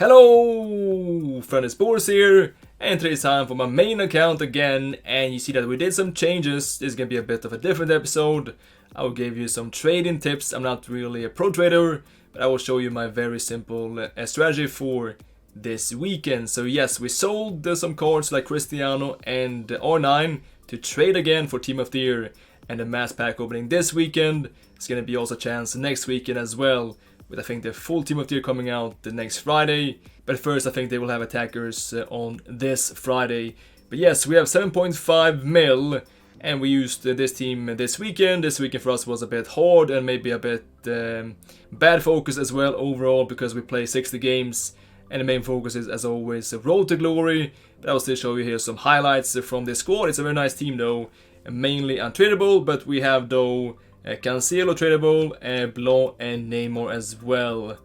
Hello, friend, it's Boras here, and today's time for my main account again, and you see that we did some changes. This is gonna be a bit of a different episode. I will give you some trading tips. I'm not really a pro trader, but I will show you my very simple strategy for this weekend. So yes, we sold some cards like Cristiano and R9 to trade again for Team of the Year, and the mass pack opening this weekend. It's gonna be also a chance next weekend as well, with I think the full Team of the Year coming out the next Friday. But first I think they will have attackers on this Friday. But yes, we have 7.5 mil, and we used this team this weekend. This weekend for us was a bit hard and maybe a bit bad focus as well overall, because we play 60 games and the main focus is, as always, Road to Glory. But I will still show you here some highlights from this squad. It's a very nice team though, mainly untradeable, but we have though Cancelo tradable, Blanc and Neymar as well.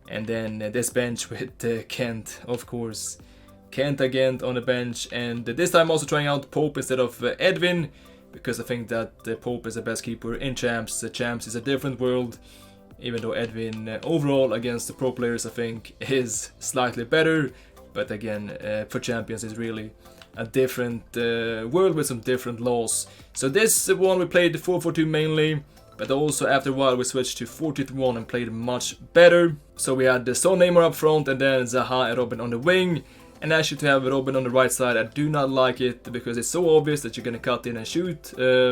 And then this bench with Kent, of course. Kent again on the bench, and this time also trying out Pope instead of Edwin, because I think that Pope is the best keeper in Champs. Champs is a different world, even though Edwin overall against the pro players I think is slightly better. But again, for Champions is really a different world with some different laws. So this one we played 4-4-2 mainly, but also after a while we switched to 4-2-1 and played much better. So we had the Son, Neymar up front, and then Zaha and Robin on the wing. And actually to have Robin on the right side, I do not like it, because it's so obvious that you're gonna cut in and shoot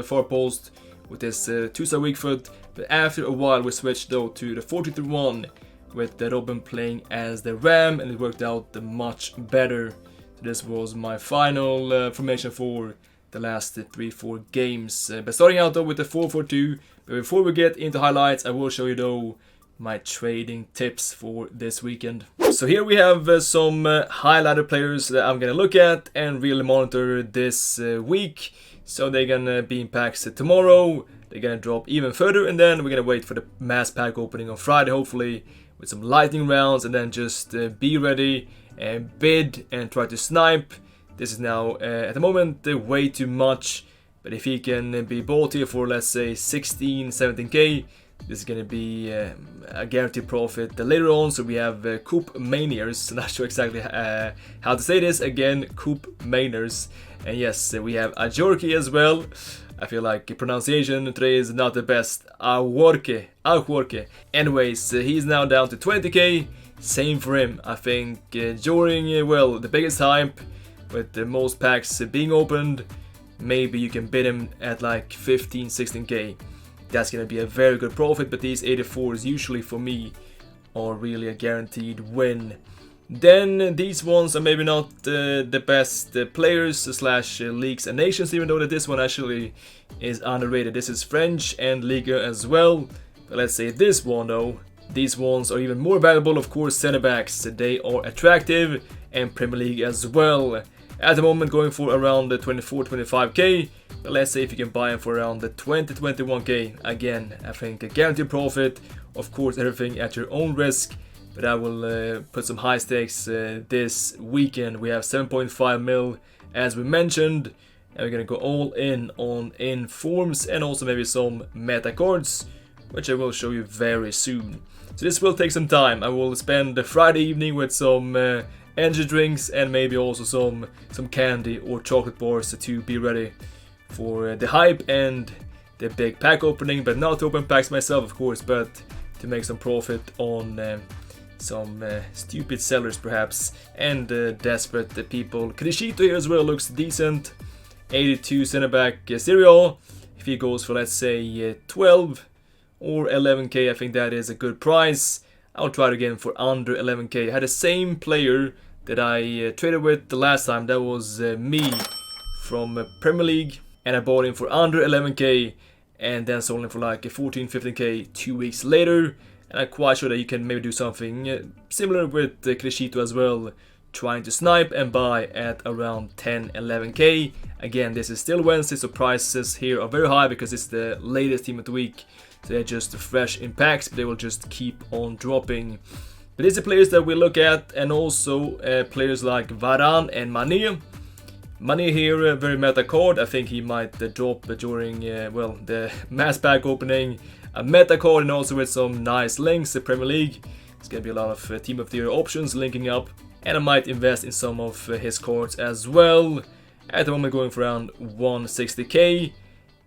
far post with this 2-star weak foot. But after a while we switched though to the 4-2-1 with the Robin playing as the Ram, and it worked out much better. So this was my final formation for the last 3-4 games. But starting out though with the 4-4-2. But before we get into highlights, I will show you though my trading tips for this weekend. So here we have some highlighted players that I'm gonna look at and really monitor this week. So they're gonna be in packs tomorrow. They're gonna drop even further, and then we're gonna wait for the mass pack opening on Friday, hopefully with some lightning rounds, and then just be ready and bid and try to snipe. This is now at the moment way too much, but if he can be bought here for, let's say, 16-17k, this is gonna be a guaranteed profit later on. So we have Coop Mainers, not sure exactly how to say this again, Coop Mainers. And yes, we have Ajorki as well. I feel like pronunciation today is not the best. Ajorki. Anyways, he's now down to 20k. Same for him. I think during, well, the biggest hype, with the most packs being opened, maybe you can bid him at like 15-16k. That's gonna be a very good profit, but these 84s usually for me are really a guaranteed win. Then these ones are maybe not the best players slash leagues and nations, even though that this one actually is underrated. This is French and Liga as well. But let's say this one though, these ones are even more valuable, of course. Center backs, they are attractive, and Premier League as well. At the moment going for around the 24-25k, but let's say if you can buy them for around the 20-21k, again I think a guaranteed profit. Of course everything at your own risk, but I will put some high stakes this weekend. We have 7.5 mil as we mentioned, and we're gonna go all in on informs and also maybe some meta cards, which I will show you very soon. So this will take some time. I will spend the Friday evening with some energy drinks and maybe also some candy or chocolate bars to be ready for the hype and the big pack opening. But not to open packs myself, of course, but to make some profit on some stupid sellers perhaps, and desperate people. Crescito here as well looks decent. 82 center back Serial. If he goes for, let's say, 12 or 11k, I think that is a good price. I'll try it again for under 11k. I had the same player that I traded with the last time. That was me from Premier League, and I bought him for under 11k and then sold him for like 14-15k 2 weeks later. And I'm quite sure that you can maybe do something similar with Crescito as well, trying to snipe and buy at around 10-11k. Again, this is still Wednesday, so prices here are very high because it's the latest team of the week. So they're just fresh in packs, but they will just keep on dropping. But these are players that we look at, and also players like Varane and Mane. Mane here, a very meta card. I think he might drop during well, the mass pack opening. A meta card, and also with some nice links to Premier League. There's gonna be a lot of Team of the Year options linking up, and I might invest in some of his cards as well. At the moment going for around 160k,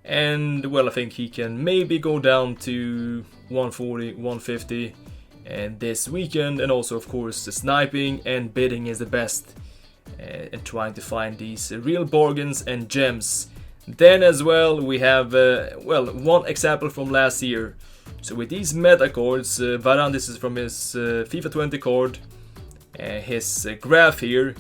and well, I think he can maybe go down to 140, 150 and this weekend. And also of course the sniping and bidding is the best, and trying to find these real bargains and gems. Then as well we have well, one example from last year. So with these meta cards, Varane, this is from his FIFA 20 card, his graph here,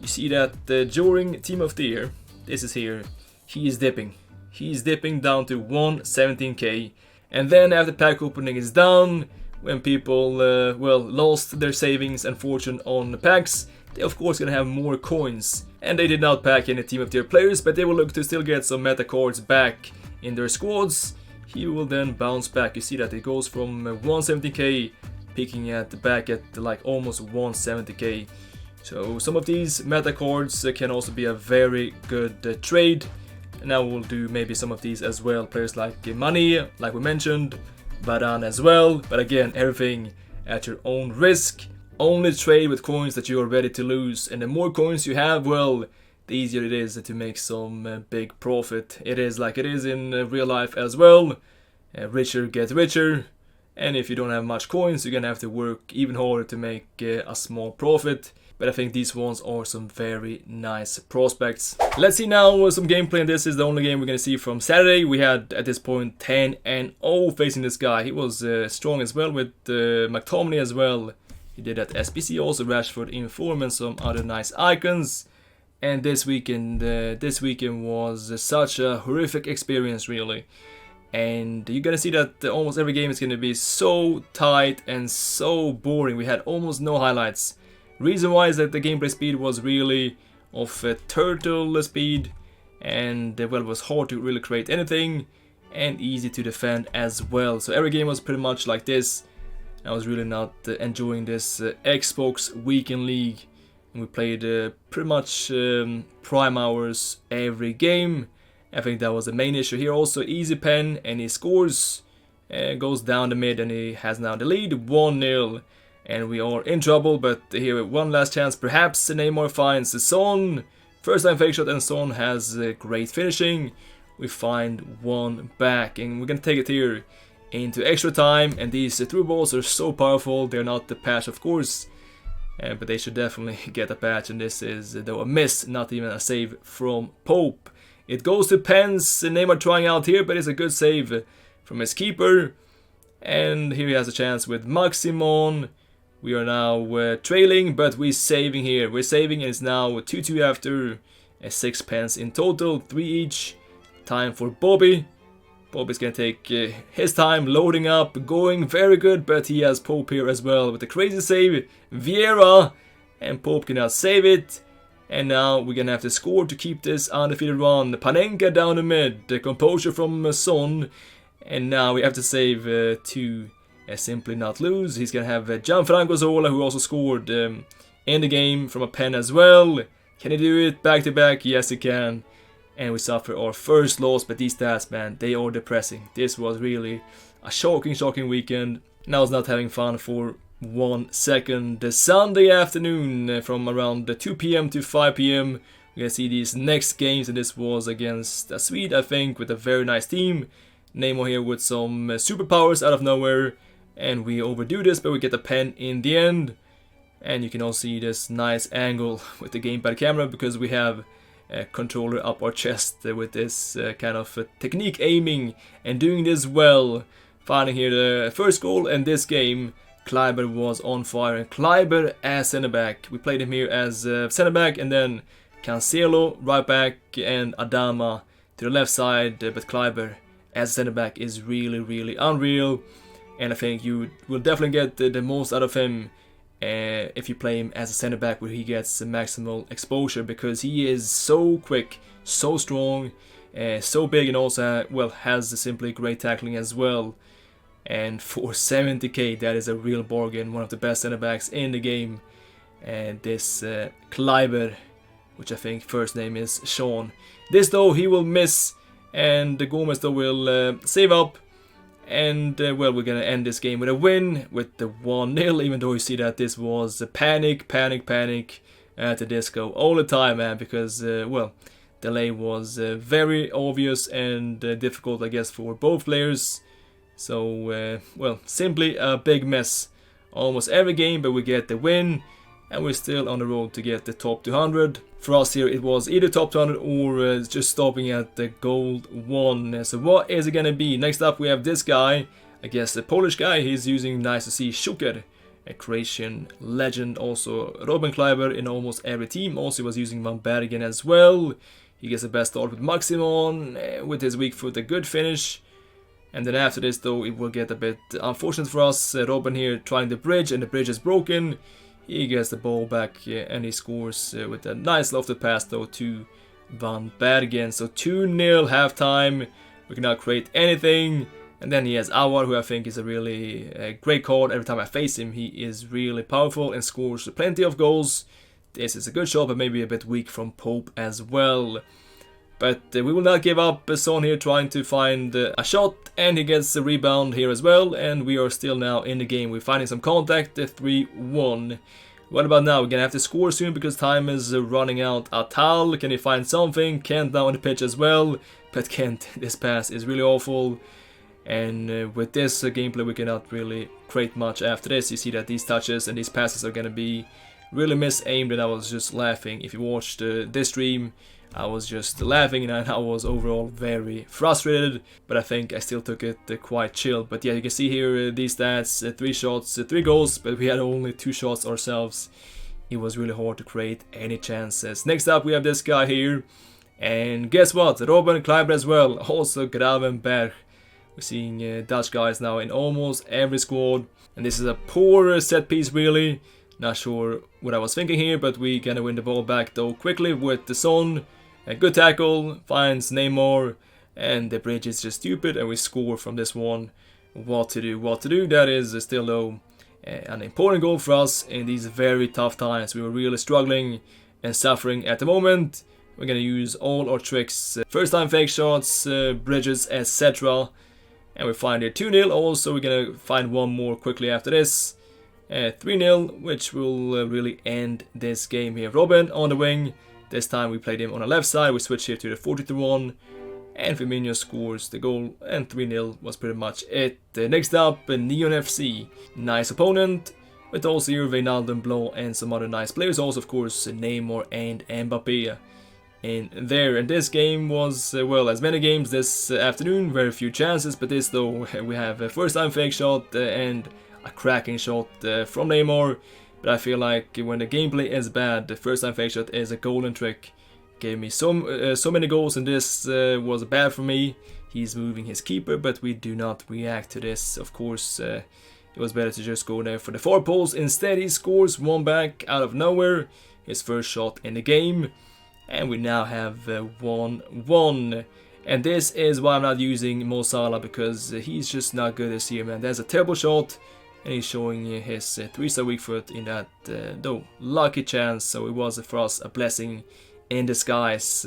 you see that during Team of the Year, this is here, he is dipping. He is dipping down to 117k, and then after pack opening is done, when people well, lost their savings and fortune on packs, they of course gonna have more coins. And they did not pack any Team of the Year players, but they will look to still get some meta cards back in their squads. He will then bounce back. You see that it goes from 170k, peaking at back at like almost 170k. So some of these meta cards can also be a very good trade. And now we'll do maybe some of these as well. Players like Money, like we mentioned, Varane as well. But again, everything at your own risk. Only trade with coins that you are ready to lose. And the more coins you have, well, the easier it is to make some big profit. It is like it is in real life as well. Richer get richer. And if you don't have much coins, you're gonna have to work even harder to make a small profit. But I think these ones are some very nice prospects. Let's see now some gameplay, and this is the only game we're gonna see from Saturday. We had at this point 10-0 facing this guy. He was strong as well with McTominay as well. He did at SBC also, Rashford in form and some other nice icons. And this weekend was such a horrific experience really. And you're gonna see that almost every game is gonna be so tight and so boring. We had almost no highlights. Reason why is that the gameplay speed was really of turtle speed, and well, it was hard to really create anything and easy to defend as well. So every game was pretty much like this. I was really not enjoying this Xbox Weekend League, and we played pretty much prime hours every game. I think that was the main issue here. Also easy pen, and he scores, goes down the mid, and he has now the lead 1-0. And we are in trouble, but here one last chance, perhaps Neymar finds the Son. First time fake shot, and Son has great finishing. We find one back, and we're gonna take it here into extra time. And these through balls are so powerful. They're not the patch, of course, but they should definitely get a patch. And this is though a miss, not even a save from Pope. It goes to Pence. Neymar trying out here, but it's a good save from his keeper. And here he has a chance with Maximon. We are now trailing, but we're saving here. We're saving, and it's now 2-2 after 6 pence in total, 3 each. Time for Bobby. Bobby's gonna take his time loading up, going very good, but he has Pope here as well with the crazy save. Vieira, and Pope cannot save it. And now we're gonna have to score to keep this undefeated run. Panenka down the mid, the composure from Son, and now we have to save to simply not lose. He's gonna have Gianfranco Zola, who also scored in the game from a pen as well. Can he do it back to back? Yes, he can. And we suffer our first loss, but these stats, man, they are depressing. This was really a shocking weekend. And I was not having fun for 1 second. The Sunday afternoon from around 2 p.m. to 5 p.m. We're gonna see these next games, and this was against a Swede, I think, with a very nice team. Neymar here with some superpowers out of nowhere. And we overdo this, but we get the pen in the end. And you can also see this nice angle with the gamepad camera, because we have a controller up our chest with this kind of technique aiming and doing this well. Finding here the first goal in this game. Kleiber was on fire, and Kleiber as center back. We played him here as center back, and then Cancelo right back and Adama to the left side. But Kleiber as center back is really unreal. And I think you will definitely get the most out of him if you play him as a center back, where he gets maximal exposure, because he is so quick, so strong, so big, and also well has simply great tackling as well. And for 70k, that is a real bargain. One of the best center backs in the game. And this Kleiber, which I think first name is Sean. This though he will miss, and the Gomez though will save up. And well, we're gonna end this game with a win with the 1-0, even though you see that this was a panic at the disco all the time, man, because well, delay was very obvious and difficult, I guess, for both players. So well, simply a big mess almost every game, but we get the win, and we're still on the road to get the top 200. For us here, it was either top 200 or just stopping at the gold 1. So what is it gonna be? Next up, we have this guy, I guess the Polish guy. He's using Nice to See Szuker, a Croatian legend. Also Robin Kleiber in almost every team. Also was using Van Bergen as well. He gets the best start with Maximon, with his weak foot a good finish. And then after this, though, it will get a bit unfortunate for us. Robin here trying the bridge, and the bridge is broken. He gets the ball back, and he scores with a nice lofted pass, though, to Van Bergen. So 2-0 halftime. We cannot create anything. And then he has Awar, who I think is a really great card. Every time I face him, he is really powerful and scores plenty of goals. This is a good shot, but maybe a bit weak from Pope as well. But we will not give up. Son here trying to find a shot, and he gets the rebound here as well. And we are still now in the game. We're finding some contact, 3-1. What about now? We're going to have to score soon because time is running out. Atal, can he find something? Kent now on the pitch as well. But Kent, this pass is really awful. And with this gameplay, we cannot really create much after this. You see that these touches and these passes are going to be really misaimed, and I was just laughing. If you watched this stream, I was just laughing, and I was overall very frustrated, but I think I still took it quite chill. But yeah, you can see here these stats, 3 shots, 3 goals, but we had only 2 shots ourselves. It was really hard to create any chances. Next up, we have this guy here, and guess what? Robin Kleiber as well, also Gravenberg. We're seeing Dutch guys now in almost every squad, and this is a poor set piece, really. Not sure what I was thinking here, but we gonna win the ball back though quickly with the Son. A good tackle, finds Neymar, and the bridge is just stupid, and we score from this one. What to do, that is still though an important goal for us in these very tough times. We were really struggling and suffering at the moment. We're gonna use all our tricks, first time fake shots, bridges, etc. And we find it 2-0, also we're gonna find one more quickly after this. 3-0, which will really end this game here. Robin on the wing. This time we played him on the left side. We switched here to the 4-1, and Firmino scores the goal, and 3-0 was pretty much it. Next up, Neon FC. Nice opponent, with also here Wijnaldum, Blanc, and some other nice players. Also, of course, Neymar and Mbappe in there. And this game was, well, as many games this afternoon, very few chances, but this though, we have a first time fake shot and a cracking shot from Neymar. But I feel like when the gameplay is bad, the first time fake shot is a golden trick. Gave me so many goals, and this was bad for me. He's moving his keeper, but we do not react to this. Of course, it was better to just go there for the 4 poles. Instead, he scores one back out of nowhere. His first shot in the game. And we now have 1-1. And this is why I'm not using Mo Salah, because he's just not good this year, man. There's a terrible shot. And he's showing his 3-star weak foot in that, though, lucky chance. So it was for us a blessing in disguise.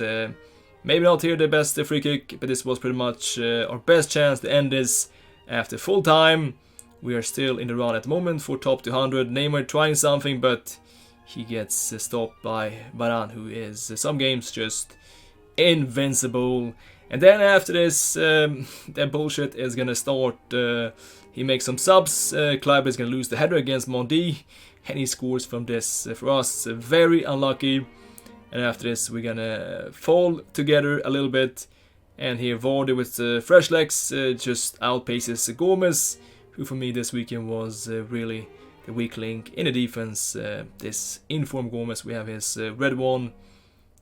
Maybe not here the best free kick, but this was pretty much our best chance to end this after full time. We are still in the run at the moment for top 200. Neymar trying something, but he gets stopped by Varane, who is some games just invincible. And then after this, that bullshit is gonna start. He makes some subs. Kleiber is gonna lose the header against Mondi, and he scores from this for us. Very unlucky. And after this, we're gonna fall together a little bit. And here Vardy with fresh legs just outpaces Gomez, who for me this weekend was really the weak link in the defense. This informed Gomez, we have his red one.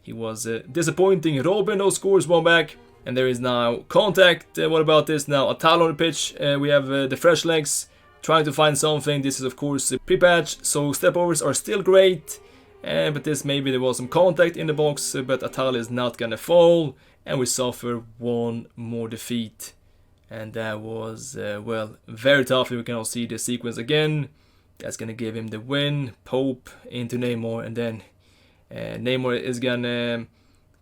He was disappointing. Robin though scores one back. And there is now contact. What about this now? Atal on the pitch. We have the fresh legs trying to find something. This is of course pre-patch, so step overs are still great. But this maybe there was some contact in the box, but Atal is not gonna fall. And we suffer one more defeat. And that was, well, very tough. We can all see the sequence again. That's gonna give him the win. Pope into Neymar, and then Neymar is gonna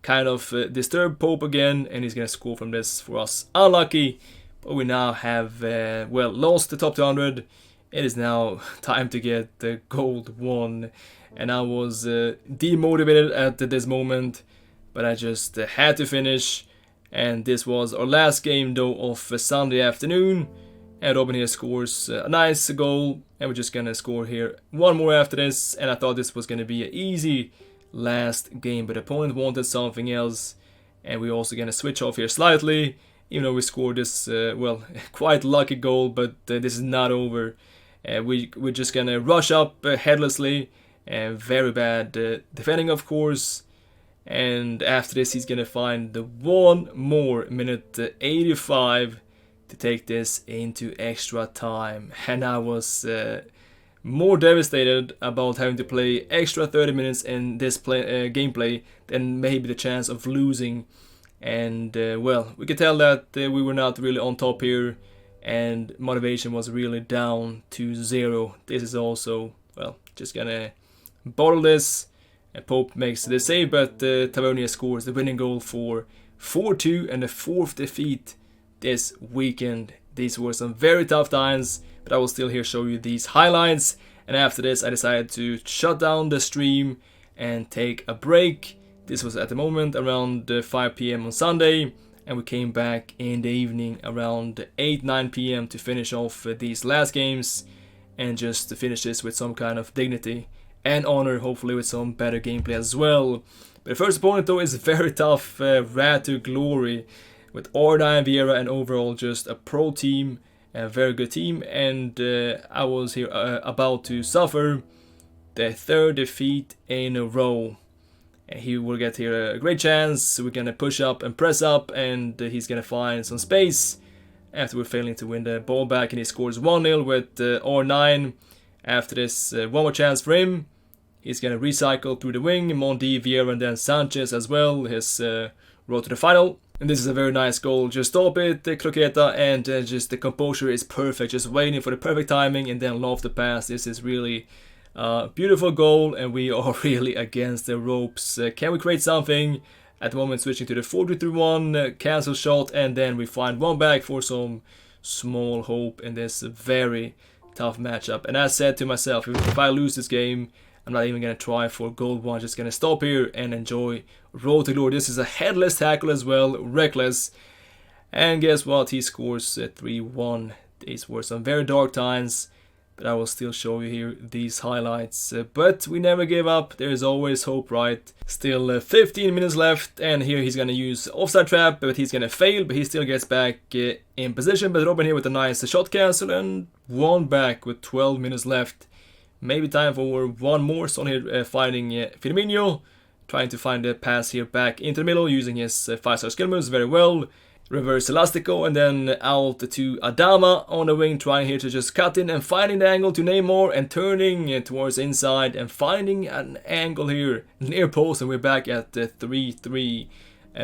kind of disturb Pope again, and he's gonna score from this for us. Unlucky, but we now have, well, lost the top 200. It is now time to get the gold 1. And I was demotivated at this moment, but I just had to finish. And this was our last game though of Sunday afternoon. And Robin here scores a nice goal, and we're just gonna score here one more after this. And I thought this was gonna be an easy last game, but the opponent wanted something else, and we're also gonna switch off here slightly, even though we scored this well, quite lucky goal. But this is not over. We're just gonna rush up headlessly, and very bad defending, of course. And after this, he's gonna find the one more minute 85 to take this into extra time. And I was more devastated about having to play extra 30 minutes in this gameplay than maybe the chance of losing. And well, we could tell that we were not really on top here, and motivation was really down to 0. This is also, well, just gonna bottle this. And Pope makes the save, but Tavernier scores the winning goal for 4-2 and the 4th defeat this weekend. These were some very tough times, but I will still here show you these highlights. And after this, I decided to shut down the stream and take a break. This was at the moment around 5 p.m. on Sunday, and we came back in the evening around 8-9 p.m. to finish off these last games, and just to finish this with some kind of dignity and honor, hopefully with some better gameplay as well. But the first opponent though is very tough, Rad to Glory, with R9, Vieira, and overall just a pro team, a very good team. And I was here about to suffer the 3rd defeat in a row. And he will get here a great chance. We're gonna push up and press up, and he's gonna find some space after we're failing to win the ball back, and he scores 1-0 with R9. After this, one more chance for him. He's gonna recycle through the wing, Mondi, Vieira, and then Sanchez as well, his road to the final. And this is a very nice goal. Just stop it, Croqueta, and just the composure is perfect. Just waiting for the perfect timing and then loft the pass. This is really a beautiful goal, and we are really against the ropes. Can we create something? At the moment, switching to the 4-3-1, cancel shot, and then we find one back for some small hope in this very tough matchup. And I said to myself, if I lose this game, I'm not even going to try for gold 1, just going to stop here and enjoy Road to Glory. This is a headless tackle as well, reckless. And guess what? He scores 3-1. These were some very dark times, but I will still show you here these highlights. But we never give up. There is always hope, right? Still 15 minutes left, and here he's going to use offside trap, but he's going to fail, but he still gets back in position. But Robin here with a nice shot cancel, and one back with 12 minutes left. Maybe time for one more. Son here finding Firmino, trying to find a pass here back into the middle, using his 5-star skill moves very well. Reverse Elastico, and then out to Adama on the wing, trying here to just cut in and finding the angle to Neymar, and turning towards inside and finding an angle here near post, and we're back at 3-3.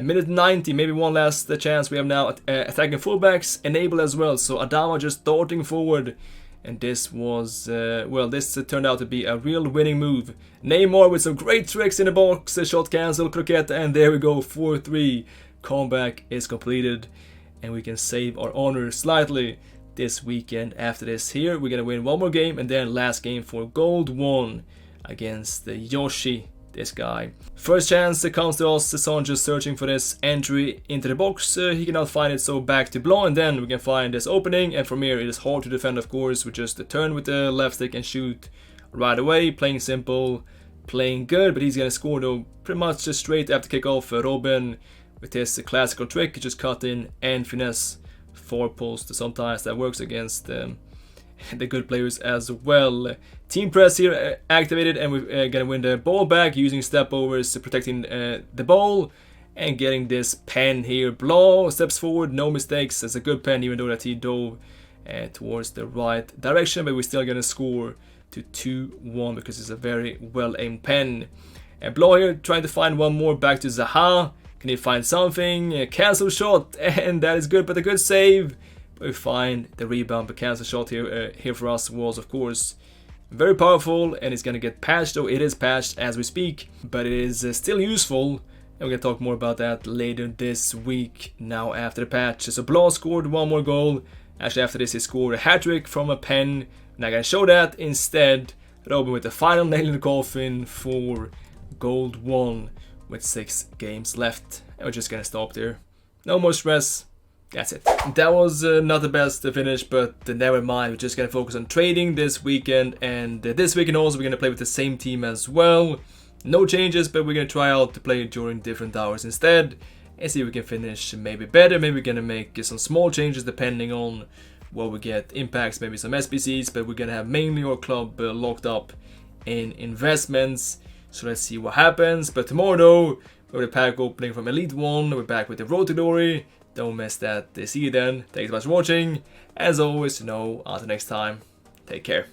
Minute 90, maybe one last chance. We have now attacking fullbacks enabled as well, so Adama just darting forward. And this was, well, this turned out to be a real winning move. Neymar with some great tricks in the box, shot cancel, Croqueta, and there we go, 4-3. Comeback is completed, and we can save our honor slightly this weekend. After this here, we're gonna win one more game, and then last game for gold 1 against Yoshi. This guy. First chance that comes to us, Son just searching for this entry into the box. He cannot find it, so back to Blanc, and then we can find this opening, and from here it is hard to defend, of course. We just turn with the left stick and shoot right away. Playing simple, playing good, but he's gonna score though pretty much just straight after kickoff. Robin with his classical trick, just cut in and finesse 4 post. Sometimes that works against the good players as well. Team press here activated, and we're gonna win the ball back using step overs, protecting the ball and getting this pen here. Blanc steps forward, no mistakes. It's a good pen, even though that he dove towards the right direction, but we're still gonna score to 2-1 because it's a very well aimed pen. And Blanc here trying to find one more back to Zaha. Can he find something? Cancel shot, and that is good, but a good save. But we find the rebound, but cancel shot here for us was, of course, very powerful, and it's gonna get patched, though it is patched as we speak, but it is still useful And we're gonna talk more about that later this week, now after the patch. So Blas scored 1 more goal. Actually, after this, he scored a hat-trick from a pen. And I'm gonna show that instead. Robin with the final nail in the coffin for Gold 1 with 6 games left. And we're just gonna stop there. No more stress. That's it. That was not the best finish, but never mind. We're just gonna focus on trading this weekend. And this weekend also, we're gonna play with the same team as well. No changes, but we're gonna try out to play during different hours instead and see if we can finish maybe better. Maybe we're gonna make some small changes depending on what we get. Impacts, maybe some SBCs, but we're gonna have mainly our club locked up in investments. So let's see what happens. But tomorrow though, with a pack opening from Elite 1, we're back with the Road to Glory. Don't miss that. See you then. Thanks so much for watching. As always, until next time, take care.